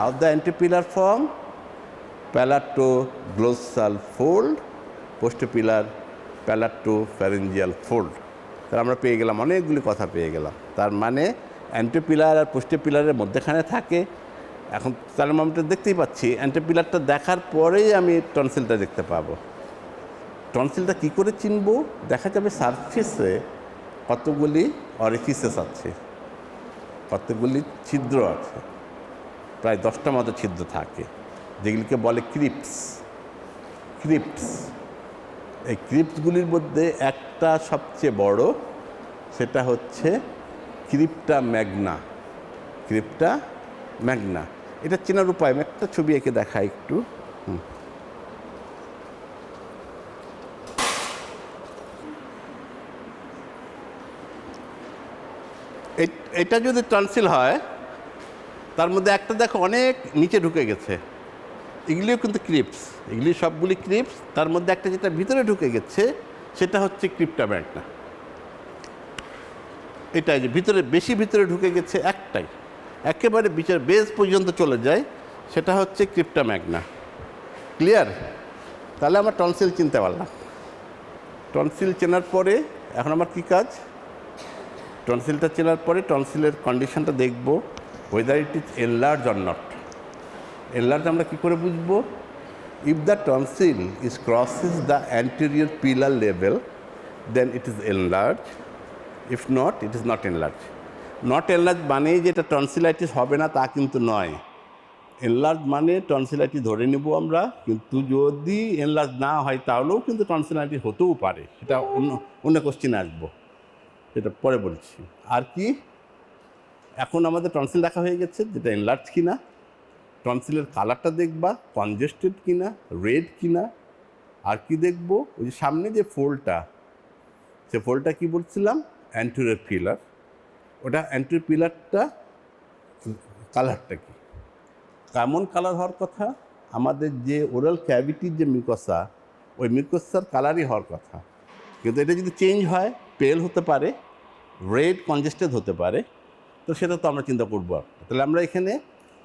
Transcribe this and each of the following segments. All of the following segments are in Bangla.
Now the antepillar form, palatoglossal fold, postepillar palatopharyngeal fold. তাহলে আমরা পেয়ে গেলাম, অনেকগুলি কথা পেয়ে গেলাম। তার মানে অ্যান্টিপিলার আর পোস্টেপিলারের মধ্যেখানে থাকে। এখন থার্মোমিটার দেখতেই পাচ্ছি, অ্যান্টিপিলারটা দেখার পরেই আমি টনসিলটা দেখতে পাবো। টনসিলটা কী করে চিনব? দেখা যাবে সারফেসে কতগুলি অরিফিসেস আছে, কতগুলি ছিদ্র আছে, প্রায় 10টা মতো ছিদ্র থাকে, যেগুলিকে বলে ক্রিপ্টস। এই ক্রিপ্টসগুলির মধ্যে একটা সবচেয়ে বড়, সেটা হচ্ছে ক্রিপ্টা ম্যাগনা। এটা চেনার উপায় আমি একটা ছবি এঁকে দেখাই একটু। এটা যদি টনসিল হয়, তার মধ্যে একটা দেখো অনেক নিচে ঢুকে গেছে, এগুলিও কিন্তু ক্রিপ্টস, এগুলি সবগুলি ক্রিপ্টস। তার মধ্যে একটা যেটা ভিতরে ঢুকে গেছে সেটা হচ্ছে ক্রিপ্টা ম্যাগনা। এটাই যে ভিতরে, বেশি ভিতরে ঢুকে গেছে একটাই, একেবারে বিচার বেস পর্যন্ত চলে যায়, সেটা হচ্ছে ক্রিপ্টা ম্যাগনা। ক্লিয়ার? তাহলে আমরা টনসিল চিনতে পারলাম। টনসিল চেনার পরে এখন আমার কী কাজ? টনসিলটা চেনার পরে টনসিলের কন্ডিশনটা দেখব, whether it is enlarge or not. Enlarge আমরা কী করে বুঝবো? If the tonsil is crosses the anterior pillar level, then it is enlarge. If not, it is not enlarge. Not enlarge মানেই যে এটা টনসিলাইটিস হবে না তা কিন্তু নয়। এনলার্জ মানে টনসিলাইটিস ধরে নেব আমরা, কিন্তু যদি এনলার্জ না হয় তাহলেও কিন্তু টনসিলাইটিস হতেও পারে, সেটা অন্য কোশ্চেনে আসবো, সেটা পরে বলছি। আর কি, এখন আমাদের টনসিল দেখা হয়ে গেছে, যেটা এনলার্জ কিনা। টনসিলের কালারটা দেখবা, কনজেস্টেড কিনা, রেড কিনা। আর কি দেখবো? ওই যে সামনে যে ফোল্ডটা, সে ফোল্ডটা কী বলছিলাম? Anterior pillar. ওটা অ্যান্টেরিয়র পিলারটা কালারটা কি, কেমন কালার হওয়ার কথা? আমাদের যে ওরাল ক্যাভিটির যে মিউকসা, ওই মিউকসার কালারই হওয়ার কথা। কিন্তু এটা যদি চেঞ্জ হয়, পেল হতে পারে, রেড কনজেস্টেড হতে পারে, তো সেটা তো আমরা চিন্তা করবো। তাহলে আমরা এখানে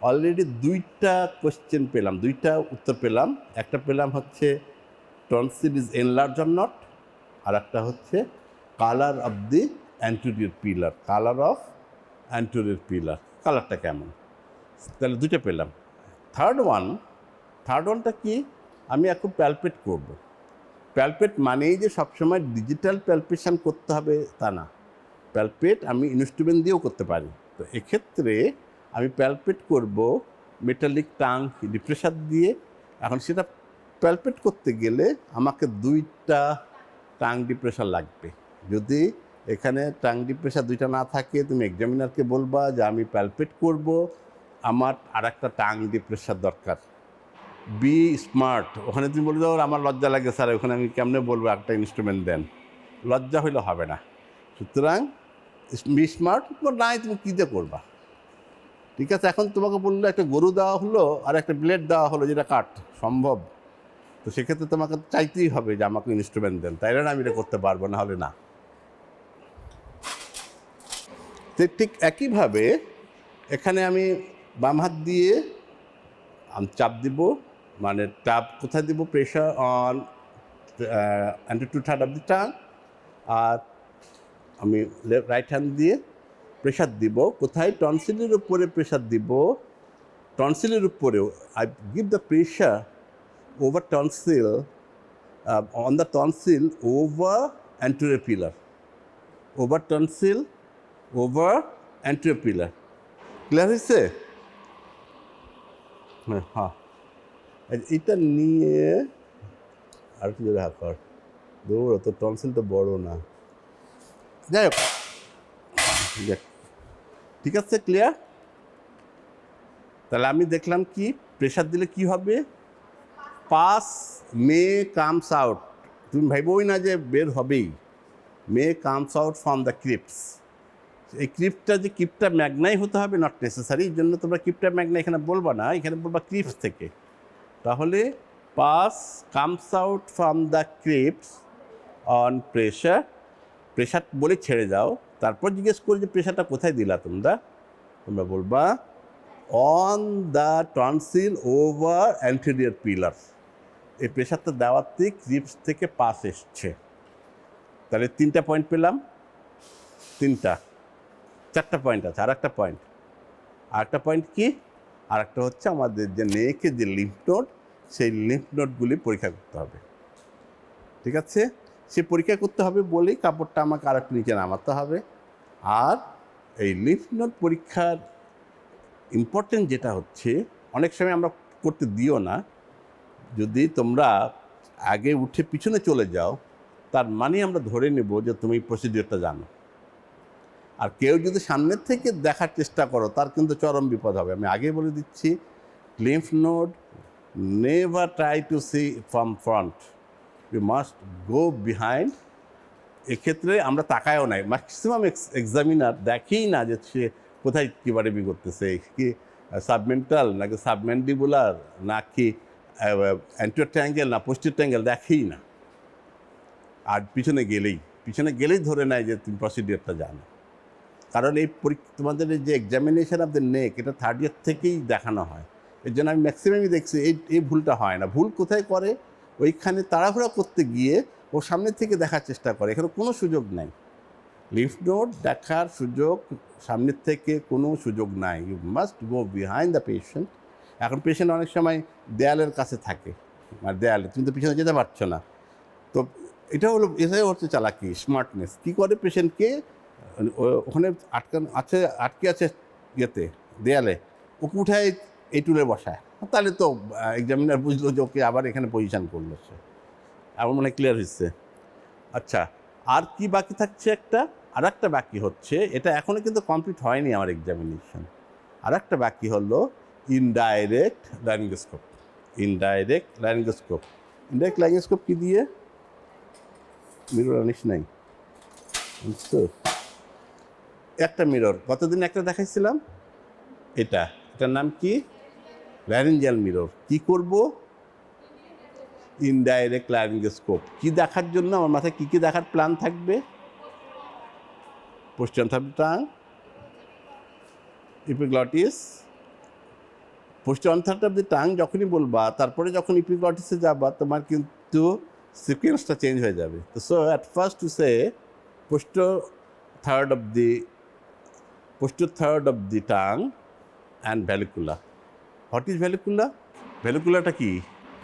অলরেডি 2টা কোশ্চেন পেলাম, 2টা উত্তর পেলাম। একটা পেলাম হচ্ছে tonsil is enlarge or not, আর একটা হচ্ছে colour of the anterior pillar, কালারটা কেমন। তাহলে 2টা পেলাম। থার্ড ওয়ানটা কি? আমি এখন প্যালপেট করব। প্যালপেট মানেই যে সবসময় ডিজিটাল প্যালপেশন করতে হবে তা না, প্যালপেট আমি ইনস্ট্রুমেন্ট দিয়েও করতে পারি। তো এক্ষেত্রে আমি প্যালপেট করব মেটালিক টাং ডিপ্রেসার দিয়ে। এখন সেটা প্যালপেট করতে গেলে আমাকে 2টা টাং ডিপ্রেসার লাগবে। যদি এখানে টাং ডিপ্রেসার 2টা না থাকে, তুমি এক্সামিনারকে বলবা যে আমি প্যালপেট করব, আমার আর একটা টাং ডিপ্রেসার দরকার। Be smart. ওখানে তুমি বলে দাও আমার লজ্জা লাগে স্যার, ওখানে আমি কেমনে বলবো একটা ইনস্ট্রুমেন্ট দেন, লজ্জা হইলে হবে না। সুতরাং বি স্মার্ট, নাই তুমি কী দিয়ে করবা? ঠিক আছে, এখন তোমাকে বললো একটা গরু দেওয়া হলো আর একটা ব্লেড দেওয়া হলো, যেটা কাট সম্ভব, তো সেক্ষেত্রে তোমাকে চাইতেই হবে যে আমাকে ইনস্ট্রুমেন্ট দেন, তাইলে না আমি এটা করতে পারবো, না হলে না। ঠিক একইভাবে এখানে আমি বাম হাত দিয়ে চাপ দিব, মানে চাপ কোথায় দিব? Pressure on anterior 2/3 of the tongue. আর আমি রাইট হ্যান্ড দিয়ে প্রেশার দিব কোথায়? টনসিলের উপরে প্রেশার দিব, টনসিলের উপরেও। I give the pressure over tonsil, on the tonsil over anterior pillar, over tonsil over anterior pillar. Clear হয়েছে? হ্যাঁ, এটা নিয়ে আর কি যদি হাঁকার দৌড়, তো টনসিলটা বড় না, যাই হোক, ঠিক আছে, ক্লিয়ার? তাহলে আমি দেখলাম কি প্রেশার দিলে কি হবে? পাস মে কামস আউট, তুমি ভাইবই না যে বের হবেই, মে কামস আউট ফ্রম দ্য ক্রিপ্টস। এই ক্রিপ্টটা যে ক্রিপ্টা ম্যাগনাই হতে হবে, নট নেসেসারি, এই জন্য তোমরা ক্রিপ্টা ম্যাগনা এখানে বলবা না, এখানে বলবা ক্রিপ্টস থেকে। তাহলে pus comes out from the crypts on pressure, pressure বলে ছেড়ে যাও। তারপর জিজ্ঞেস করি যে প্রেশারটা কোথায় দিলা তোমরা বলবা on the tonsil over anterior pillar. এই প্রেশারটা দেওয়াতে ক্রিপস থেকে পাস এসছে। তাহলে 3টা পয়েন্ট পেলাম, 4টা পয়েন্ট আছে। আর একটা পয়েন্ট কি? আর একটা হচ্ছে আমাদের যে নেকের যে লিম্ফ নোড, সেই লিম্ফ নোডগুলি পরীক্ষা করতে হবে। ঠিক আছে, সে পরীক্ষা করতে হবে বলেই কাপড়টা আমাকে আর একটু নিচে নামাতে হবে। আর এই লিম্ফ নোড পরীক্ষার ইম্পর্টেন্ট যেটা হচ্ছে, অনেক সময় আমরা করতে দিও না। যদি তোমরা আগে উঠে পিছনে চলে যাও, তার মানে আমরা ধরে নেব যে তুমি প্রসিডিওরটা জানো। আর কেউ যদি সামনের থেকে দেখার চেষ্টা করো, তার কিন্তু চরম বিপদ হবে। আমি আগে বলে দিচ্ছি, lymph node never try to see from front, you must go behind. এক্ষেত্রে আমরা তাকায়ও নাই, ম্যাক্সিমাম এক্সামিনার দেখেই না যে সে কোথায় কীভাবে বি করতেছে, কি সাবমেন্টাল নাকি সাবমেন্ডিবুলার নাকি অ্যান্টিরিয়র ট্রায়াঙ্গেল না পোস্টিরিয়র ট্রায়াঙ্গেল, দেখেই না। আর পিছনে গেলেই ধরে নেয় যে তুমি প্রসিডিওরটা জানো। কারণ এই তোমাদের যে এক্সামিনেশন অফ দ্য নেক, এটা 3rd ইয়ার থেকেই দেখানো হয়। এর জন্য আমি ম্যাক্সিমামই দেখছি এই ভুলটা হয় না। ভুল কোথায় করে? ওইখানে তাড়াহুড়া করতে গিয়ে ও সামনে থেকে দেখার চেষ্টা করে। এখানে কোনো সুযোগ নাই, লিম্ফ নোড দেখার সুযোগ সামনের থেকে কোনো সুযোগ নাই। You must go behind the patient. এখন পেশেন্ট অনেক সময় দেয়ালের কাছে থাকে, আর দেয়ালে তুমি তো পিছনে যেতে পারছো না। তো এটাই হচ্ছে চালাকি, স্মার্টনেস। কী করে? পেশেন্টকে ওখানে আটকে আছে ইয়েতে, দেয়ালে, ওকে উঠায় এই টুলে বসায়। তাহলে তো এক্সামিনার বুঝলো যে ওকে আবার এখানে পজিশান করলো সে। আমার মনে হয় ক্লিয়ার হচ্ছে। আচ্ছা, আর কি বাকি থাকছে? আর একটা বাকি হচ্ছে, এটা এখনও কিন্তু কমপ্লিট হয়নি আমার এক্সামিনেশন। আর একটা বাকি হলো ইনডাইরেক্ট ল্যারিঙ্গোস্কোপ। ইনডাইরেক্ট ল্যারিঙ্গোস্কোপ কি দিয়ে? মিরর আনিস নাই? বুঝছো, একটা মিরর কতদিন একটা দেখাইছিলাম, এটার নাম কি? Laryngeal mirror. কি করব? Indirect laryngoscope. কি দেখার জন্য? আমার মাথায় কী দেখার প্ল্যান থাকবে? Posterior third tongue, epiglottis. Posterior third of the tongue যখনই বলবা, তারপরে যখন ইপিগ্লটিসে যাবা, তোমার কিন্তু সিকোয়েন্সটা চেঞ্জ হয়ে যাবে। তো so at first to say posterior third of the tongue and vallicula. What is vallicula? ভ্যালিকুলাটা কি?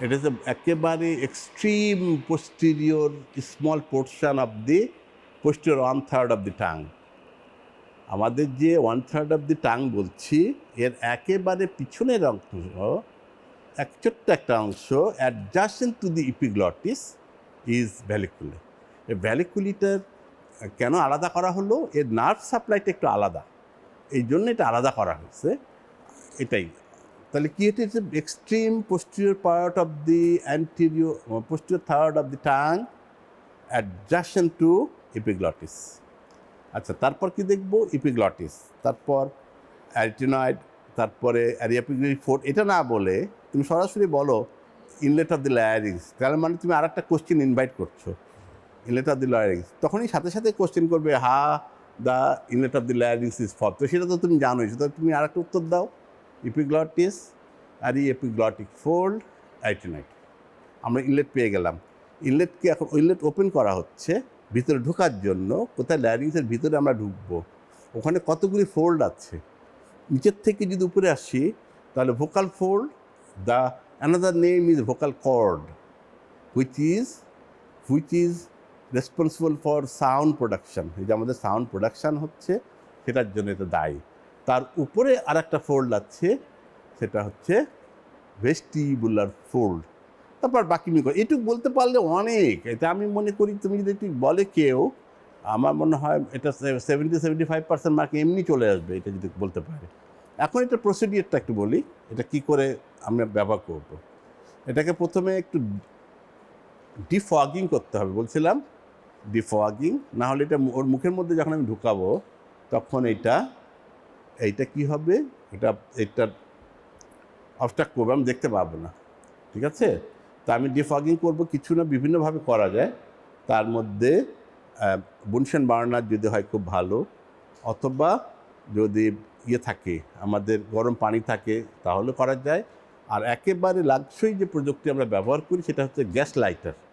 It is একেবারে extreme posterior small portion of the posterior 1/3 of the tongue. আমাদের যে 1/3 of the tongue বলছি, এর একেবারে পিছনের অংশ, ছোট্ট একটা অংশ adjacent to the epiglottis is vallicula. এই ভ্যালিকুলিটার কেন আলাদা করা হলো? এর নার্ভ সাপ্লাইটা একটু আলাদা, এই জন্য এটা আলাদা করা হয়েছে। এটাই তাহলে কি? এটা হচ্ছে extreme posterior part of the posterior third of the tongue adjacent to epiglottis. আচ্ছা, তারপর কি দেখব? এপিগ্লটিস, তারপর অ্যারিটিনয়েড, তারপরে অ্যারিয়াপিগ্লটিক ফোর্ট। এটা না বলে তুমি সরাসরি বলো ইনলেট অফ দি ল্যারিংস, তার মানে তুমি আর একটা কোশ্চেন ইনভাইট করছো, ইনলেট অফ দি ল্যারিংস। তখনই সাথে সাথে কোশ্চেন করবে, the inlet of the larynx is for. তো সেটা তো তুমি জানোই, সেটা তুমি আর একটা উত্তর দাও, ইপিগ্লটিস, এপিগ্লটিক ফোল্ড, অ্যারিটিনয়েড। আমরা ইনলেট পেয়ে গেলাম। ইনলেটকে এখন ইনলেট ওপেন করা হচ্ছে ভিতরে ঢোকার জন্য। কোথায়? ল্যারিংসের ভিতরে আমরা ঢুকবো। ওখানে কতগুলি ফোল্ড আছে। নিচের থেকে যদি উপরে আসি, তাহলে vocal fold, the another name is vocal cord, which is responsible for sound production. এই যে আমাদের সাউন্ড প্রোডাকশান হচ্ছে, সেটার জন্য এটা দায়ী। তার উপরে আর একটা ফোল্ড আছে, সেটা হচ্ছে ভেস্টিবুলার ফোল্ড। তারপর বাকি এটুকু বলতে পারলে অনেক। এটা আমি মনে করি তুমি যদি একটু বলে কেউ, আমার মনে হয় এটা 70-75% মার্ক এমনি চলে আসবে, এটা যদি বলতে পারে। এখন এটা প্রসিডিওরটা একটু বলি, এটা কি করে আমরা ব্যবহার করব। এটাকে প্রথমে একটু ডিফগিং করতে হবে, বলছিলাম ডিফগিং। না হলে এটা ওর মুখের মধ্যে যখন আমি ঢুকাবো, তখন এইটা কি হবে? এটা অবস্ট্রাক্ট করবে, আমি দেখতে পাবো না। ঠিক আছে? তা আমি ডিফগিং করব, কিছু না বিভিন্নভাবে করা যায়। তার মধ্যে বুনশেন বার্নার যদি হয় খুব ভালো, অথবা যদি ইয়ে থাকে, আমাদের গরম পানি থাকে, তাহলে করা যায়। আর একেবারে লাক্সারি যে প্রযুক্তি আমরা ব্যবহার করি সেটা হচ্ছে গ্যাস লাইটার।